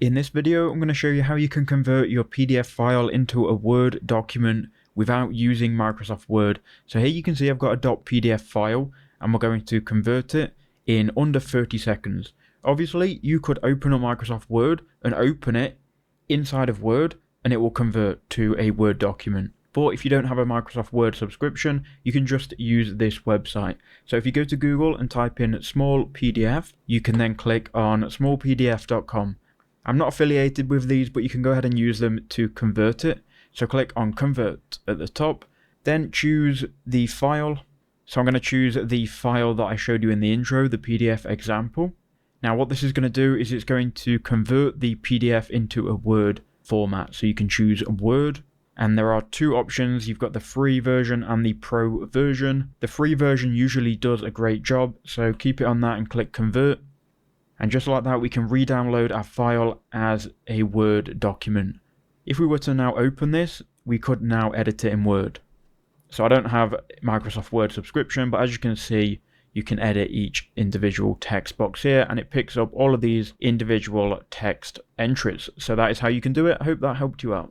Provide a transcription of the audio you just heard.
In this video, I'm going to show you how you can convert your PDF file into a Word document without using Microsoft Word. So here you can see I've got a .pdf file and we're going to convert it in under 30 seconds. Obviously, you could open up Microsoft Word and open it inside of Word and it will convert to a Word document. But if you don't have a Microsoft Word subscription, you can just use this website. So if you go to Google and type in small PDF, you can then click on smallpdf.com. I'm not affiliated with these, but you can go ahead and use them to convert it. So click on convert at the top, then choose the file. So I'm going to choose the file that I showed you in the intro, the PDF example. Now what this is going to do is it's going to convert the PDF into a Word format. So you can choose Word, and there are two options. You've got the free version and the pro version. The free version usually does a great job, so keep it on that and click convert. And just like that, we can re-download our file as a Word document. If we were to now open this, we could now edit it in Word. So I don't have Microsoft Word subscription, but as you can see, you can edit each individual text box here, and it picks up all of these individual text entries. So that is how you can do it. I hope that helped you out.